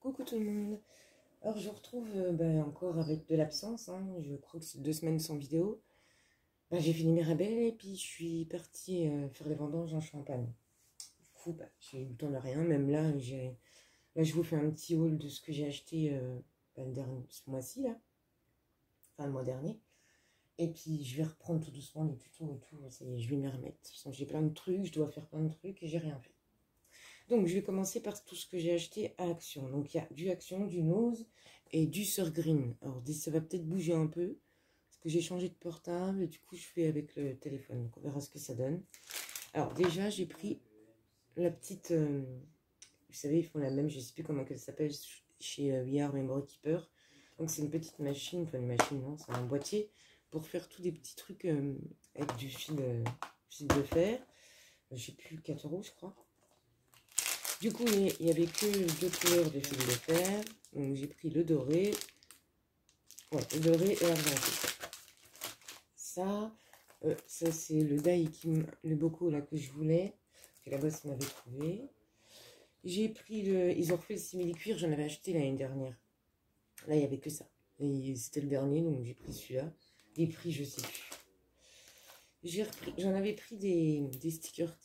Coucou tout le monde. Alors je vous retrouve encore avec de l'absence, hein. Je crois que c'est 2 semaines sans vidéo. J'ai fini mes rabais et puis je suis partie faire les vendanges en Champagne. Du coup, j'ai eu le temps de rien. Même là, je vous fais un petit haul de ce que j'ai acheté ce mois-ci, là. Enfin, le mois dernier. Et puis je vais reprendre tout doucement les tutos et tout. Ça y est, je vais m'y remettre. De toute façon, j'ai plein de trucs, je dois faire plein de trucs et j'ai rien fait. Donc, je vais commencer par tout ce que j'ai acheté à Action. Donc, il y a du Action, du Nose et du Surgreen. Alors, ça va peut-être bouger un peu, parce que j'ai changé de portable, et du coup, je fais avec le téléphone. Donc, on verra ce que ça donne. Alors, déjà, j'ai pris la petite... vous savez, ils font la même, je ne sais plus comment elle s'appelle, chez We Are Memory Keeper. Donc, c'est une petite machine, enfin une machine, non, c'est un boîtier, pour faire tous des petits trucs avec du fil de fer. J'ai plus 4 euros, je crois. Du coup, il n'y avait que 2 couleurs de fil de fer. Donc, j'ai pris le doré. Ouais, le doré et l'argenté. Ça c'est le die le boco là que je voulais. Que la bosse m'avait trouvé. J'ai pris ils ont refait le simili-cuir. J'en avais acheté l'année dernière. Là, il n'y avait que ça. C'était le dernier, donc j'ai pris celui-là. Les prix, je sais plus. J'en avais pris des stickers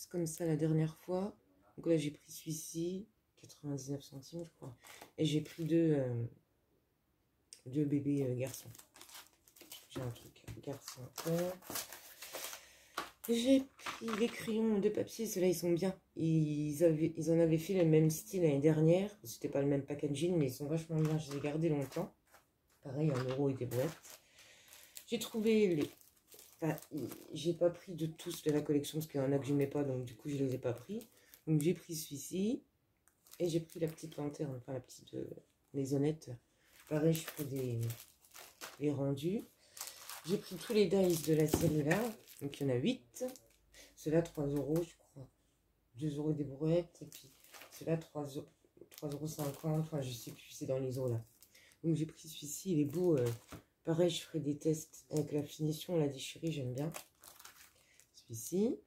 comme ça la dernière fois. Donc là, j'ai pris celui-ci, 99 centimes, je crois. Et j'ai pris deux bébés garçons. J'ai un truc garçon. J'ai pris les crayons de papier. Ceux-là, ils sont bien. Ils en avaient fait le même style l'année dernière. C'était pas le même packaging, mais ils sont vachement bien. Je les ai gardés longtemps. Pareil, 1 euro et des boîtes. J'ai trouvé les... Enfin, j'ai pas pris de tous de la collection parce qu'il y en a que je n'aimais pas, donc du coup je les ai pas pris. Donc j'ai pris celui-ci et j'ai pris la petite lanterne, enfin la petite maisonnette. Pareil, je ferai les rendus. J'ai pris tous les dice de la série là, donc il y en a 8. Ceux-là 3 euros, je crois. 2 euros des brouettes et puis ceux-là 3,50 €. Enfin, je sais plus, c'est dans les eaux là. Donc j'ai pris celui-ci, il est beau. Pareil, je ferai des tests avec la finition, la déchirée, j'aime bien. Celui-ci.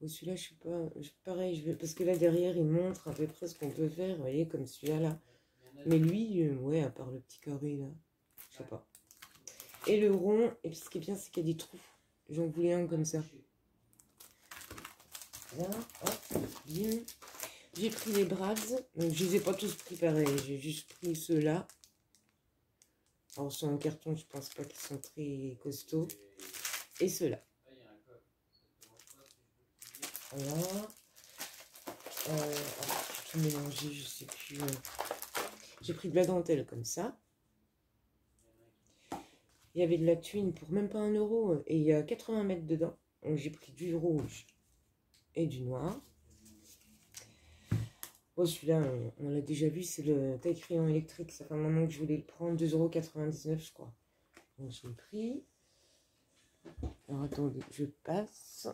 Celui-là, je suis pas... Pareil, parce que là, derrière, il montre à peu près ce qu'on peut faire. Vous voyez, comme celui-là, là. Mais lui, ouais, à part le petit carré, là. Je sais pas. Et le rond, et puis ce qui est bien, c'est qu'il y a des trous. J'en voulais un comme ça. Là, hop, bim. J'ai pris les Braves. Donc, je les ai pas tous pris pareil. J'ai juste pris ceux-là. Alors, sur un carton, je pense pas qu'ils sont très costauds. Et ceux-là. Voilà. J'ai tout mélangé, je sais plus. J'ai pris de la dentelle comme ça. Il y avait de la thune pour même pas 1 euro. Et il y a 80 mètres dedans. Donc j'ai pris du rouge et du noir. Bon, celui-là, on l'a déjà vu, c'est le taille crayon électrique. Ça fait un moment que je voulais le prendre. 2,99 €, je crois. Donc je l'ai pris. Alors attendez, je passe.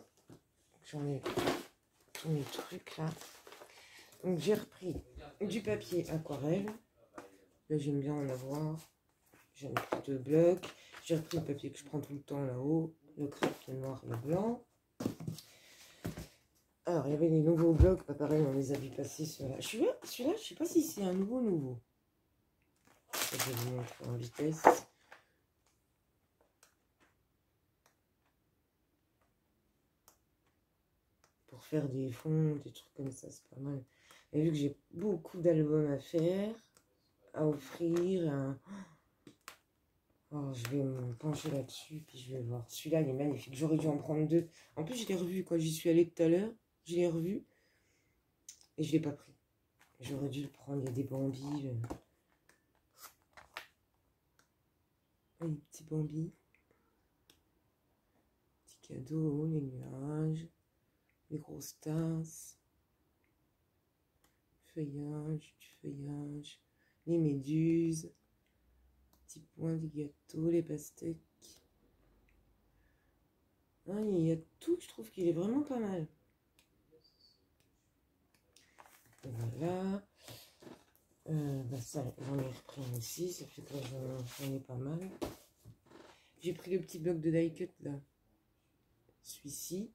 J'en ai tous mes trucs là. Donc j'ai repris du papier aquarelle. Là j'aime bien en avoir. J'en ai pris 2 blocs. J'ai repris le papier que je prends tout le temps là-haut. Le crêpe, le noir, le blanc. Alors il y avait des nouveaux blocs. Pas pareil, on les a vu passer ceux-là. Celui-là, je sais pas si c'est un nouveau. Je vais vous montrer en vitesse. Pour faire des fonds, des trucs comme ça, c'est pas mal. Et vu que j'ai beaucoup d'albums à faire, à offrir, alors, je vais me pencher là-dessus, puis je vais voir. Celui-là, il est magnifique. J'aurais dû en prendre 2. En plus, je l'ai revu quand j'y suis allée tout à l'heure. Je l'ai revu. Et je ne l'ai pas pris. J'aurais dû le prendre. Il y a des Bambis. Les petits Bambis. Petits cadeaux, les nuages. Les grosses tasses. Feuillage, du feuillage. Les méduses. Petits points, des gâteaux, les pastèques. Ah, il y a tout, je trouve qu'il est vraiment pas mal. Voilà. Ça, j'en ai repris un aussi, ça fait que j'en ai pas mal. J'ai pris le petit bloc de die cut là, celui-ci.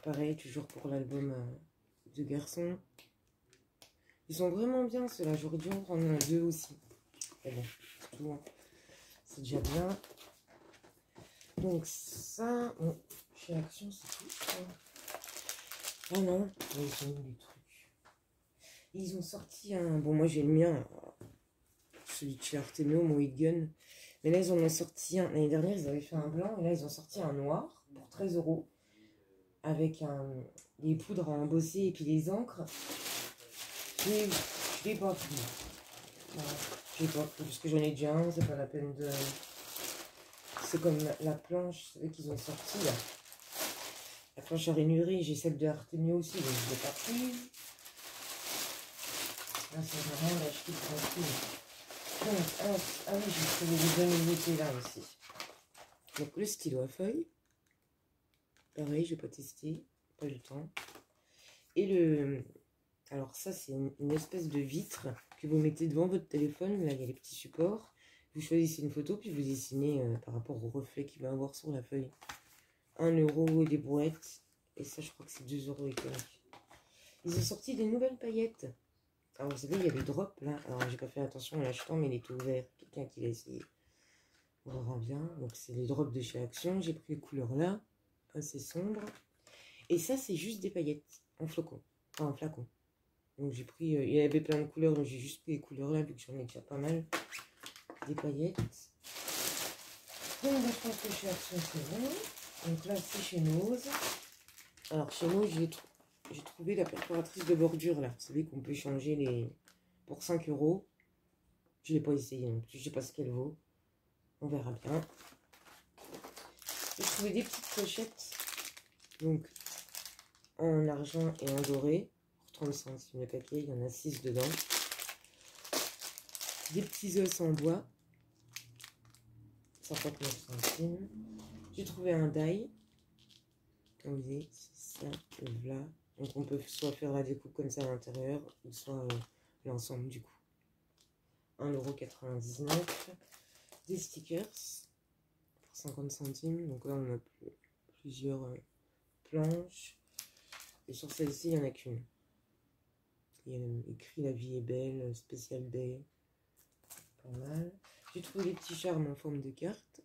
Pareil, toujours pour l'album de garçon. Ils sont vraiment bien ceux-là, j'aurais dû en prendre deux aussi. Mais bon, c'est tout, hein. C'est déjà bien. Donc ça, bon, chez Action, c'est tout. Ah non, ils sont où les trucs? Ils ont sorti un... Bon, moi j'ai le mien, celui de chez Artemio, mon Gun. Mais là, ils en ont sorti un. L'année dernière, ils avaient fait un blanc. Et là, ils ont sorti un noir pour 13 €. Avec les poudres à embosser et puis les encres. Je l'ai pas pris. Voilà. Je l'ai pas pris parce que j'en ai déjà un. C'est pas la peine de... C'est comme la planche qu'ils ont sorti là. La planche à ranurer. J'ai celle de Artemio aussi. Donc je l'ai pas prise. Là, c'est vraiment l'acheter tranquille. Donc, ah oui, j'ai trouvé des bonnes nouveautés là aussi. Donc le stylo à feuilles. Pareil, je n'ai pas testé, pas eu le temps. Et le... Alors ça, c'est une espèce de vitre que vous mettez devant votre téléphone. Là, il y a les petits supports. Vous choisissez une photo, puis vous dessinez par rapport au reflet qu'il va avoir sur la feuille. 1 € des brouettes. Et ça, je crois que c'est 2 € et quelques. Ils ont sorti des nouvelles paillettes. Alors, vous savez, il y a les drops, là. Alors, j'ai pas fait attention en l'achetant, mais il est ouvert. Quelqu'un qui l'a essayé. On verra bien. Donc, c'est les drops de chez Action. J'ai pris les couleurs là. Assez sombre. Et ça, c'est juste des paillettes en flocon. Enfin, en flacon. Donc, j'ai pris... il y avait plein de couleurs, donc j'ai juste pris les couleurs là, vu que j'en ai déjà pas mal. Des paillettes. Donc, je pense que chez Action, c'est bon. Donc là, c'est chez Nose. Alors, chez Nose, j'ai trouvé la perforatrice de bordure, là. Vous savez qu'on peut changer les... pour 5 €. Je ne l'ai pas essayé, donc je ne sais pas ce qu'elle vaut. On verra bien. J'ai trouvé des petites clochettes. Donc, en argent et en doré. Pour 30 centimes le paquet, il y en a 6 dedans. Des petits os en bois. 59 centimes. J'ai trouvé un die. Vous voyez, c'est ça, le là. Donc on peut soit faire la découpe comme ça à l'intérieur, ou soit l'ensemble du coup. 1,99 €. Des stickers pour 50 centimes. Donc là on a plusieurs planches. Et sur celle-ci, il n'y en a qu'une. Il y a écrit La vie est belle, Special Day. Pas mal. J'ai trouvé des petits charmes en forme de carte.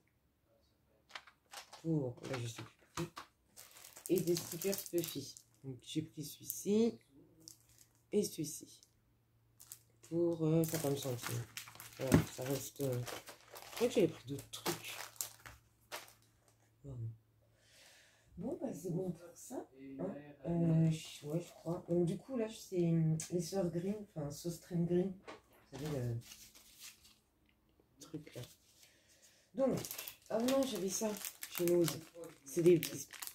Pour, là je sais plus. Et des stickers Puffy. Donc j'ai pris celui-ci et celui-ci pour 50 centimes. Voilà, ça reste... Je crois que j'avais pris d'autres trucs. Voilà. Bon, bah c'est bon pour ça. Hein. Ouais, je crois. Donc du coup, là, c'est les sœurs Green, enfin, sauce Trend Green. Vous savez, le truc là. Donc, ah non, j'avais ça chez Nose. C'est des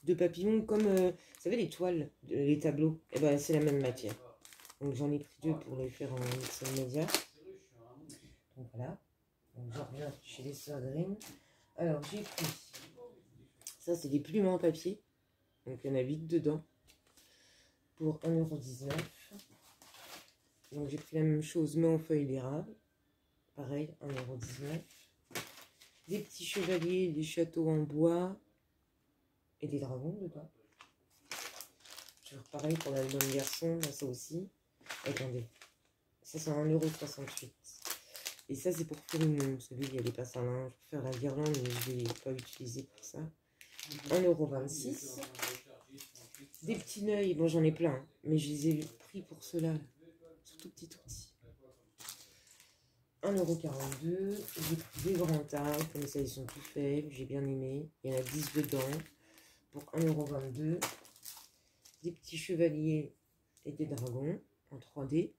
de papillons comme, vous savez, les toiles, les tableaux. Et ben, c'est la même matière. Donc, j'en ai pris 2 pour les faire en mixed média. Donc, voilà. Donc, je reviens chez les sœurs Green. Alors, j'ai pris... Ça, c'est des plumes en papier. Donc, il y en a 8 dedans. Pour 1,19 €. Donc, j'ai pris la même chose, mais en feuille d'érable. Pareil, 1,19 €. Des petits chevaliers, des châteaux en bois. Et des dragons dedans. Toujours pareil pour l'album garçon, là, ça aussi. Attendez. Ça, c'est 1,68 €. Et ça, c'est pour faire une... Vous savez, il y a des passes à linge pour faire la guirlande, mais je ne l'ai pas utilisé pour ça. 1,26 €. Des petits neuils, bon, j'en ai plein, hein, mais je les ai pris pour ceux-là. Ils sont tout petits, tout petits. 1,42 €. J'ai pris des grands tas, comme ça, ils sont tout faits. J'ai bien aimé. Il y en a 10 dedans. Pour 1,22 €. Des petits chevaliers et des dragons en 3D.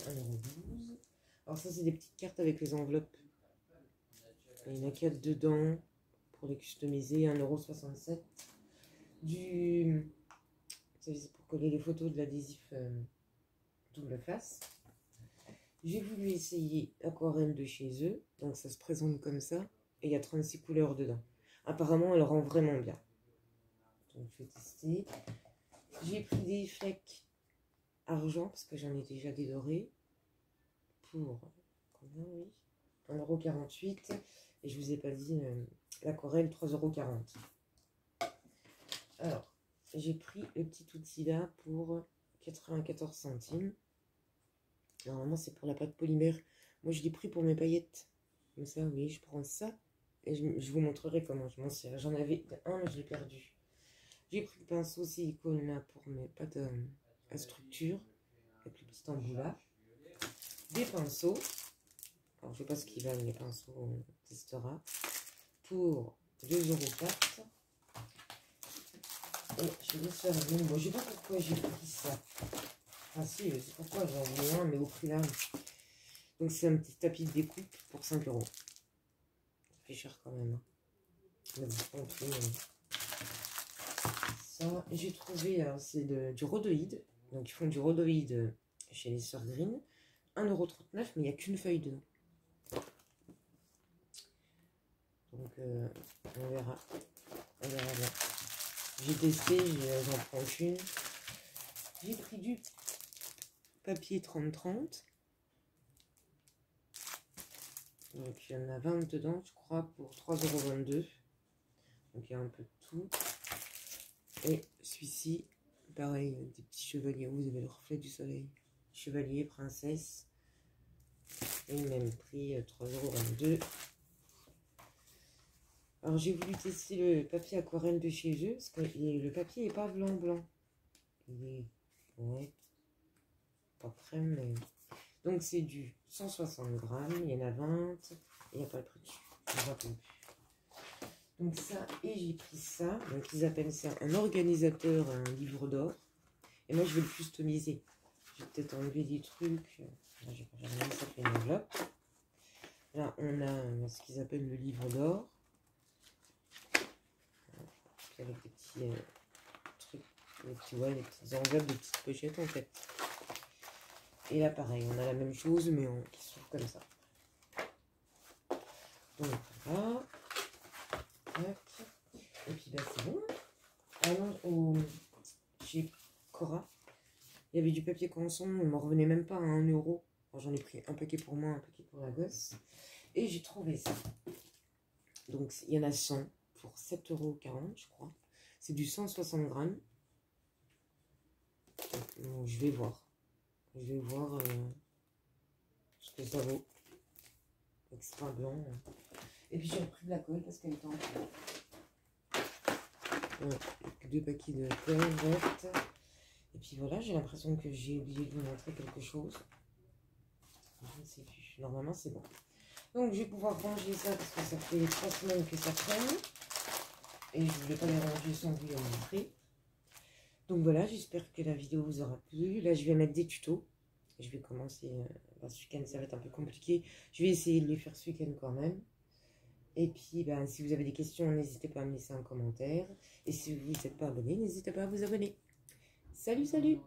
1,12 €. Alors ça, c'est des petites cartes avec les enveloppes. Il y en a 4 dedans pour les customiser. 1,67 €. C'est pour coller les photos de l'adhésif double face. J'ai voulu essayer l'aquarelle de chez eux. Donc ça se présente comme ça. Et il y a 36 couleurs dedans. Apparemment, elle rend vraiment bien. Donc je vais tester. J'ai pris des flecs argent, parce que j'en ai déjà des dorés, pour combien, oui, 1,48 €. Et je vous ai pas dit l'aquarelle, 3,40 €. Alors, j'ai pris le petit outil là pour 94 centimes. Normalement, c'est pour la pâte polymère. Moi, je l'ai pris pour mes paillettes. Mais ça, oui, je prends ça. Et je vous montrerai comment je m'en sers. J'en avais un, mais je l'ai perdu. J'ai pris le pinceau silicone là pour mes pâtes à structure. Avec le petit embout là. Des pinceaux. Alors, je sais pas ce qu'ils valent, les pinceaux, on testera. Pour 2,04 €. Et je vais faire une. Bon, je sais pas pourquoi j'ai pris ça. Ah si, c'est pourquoi j'en voulais un, mais au prix là. Donc, c'est un petit tapis de découpe pour 5 €. Ça fait cher quand même. Hein. Mais bon, ça, j'ai trouvé, c'est du rhodoïde. Donc, ils font du rhodoïde chez les Sœurs Green. 1,39 €, mais il n'y a qu'une feuille dedans. Donc, on verra. On verra bien. J'ai testé, j'en prends une. J'ai pris du papier 30-30. Donc, il y en a 20 dedans, je crois, pour 3,22 €. Donc, il y a un peu de tout. Et celui-ci, pareil, des petits chevaliers. Vous avez le reflet du soleil. Chevalier, princesse. Et même prix, 3,22 €. Alors, j'ai voulu tester le papier aquarelle de chez eux, parce que le papier n'est pas blanc-blanc. Il est, ouais, pas crème, mais... Donc, c'est du 160 grammes, il y en a 20, et il n'y a pas le prix dessus. Donc, ça, et j'ai pris ça. Donc, ils appellent ça un organisateur, un livre d'or. Et moi, je vais le customiser. Je vais peut-être enlever des trucs. Là, j'ai pas regardé, ça fait une enveloppe. Là, on a ce qu'ils appellent le livre d'or. Avec des petits trucs, des petites enveloppes, des petites pochettes en fait. Et là pareil, on a la même chose mais qui s'ouvre comme ça. Donc voilà. Et puis là c'est bon. Alors chez Cora, il y avait du papier canson, on m'en revenait même pas à 1 €. J'en ai pris un paquet pour moi, un paquet pour la gosse. Et j'ai trouvé ça. Donc il y en a 100 pour 7,40 € je crois. C'est du 160 grammes. Donc, je vais voir. Je vais voir ce que ça vaut. Extra blanc. Et puis j'ai repris de la colle parce qu'elle était en colle. Ouais, 2 paquets de colle verte. Et puis voilà, j'ai l'impression que j'ai oublié de vous montrer quelque chose. Je ne sais plus. Normalement c'est bon. Donc je vais pouvoir ranger ça parce que ça fait 3 semaines que ça traîne. Et je ne voulais pas les ranger sans vous les montrer. Donc voilà, j'espère que la vidéo vous aura plu. Là, je vais mettre des tutos. Je vais commencer ce week-end, ça va être un peu compliqué. Je vais essayer de les faire ce week-end quand même. Et puis, si vous avez des questions, n'hésitez pas à me laisser un commentaire. Et si vous n'êtes pas abonné, n'hésitez pas à vous abonner. Salut, salut!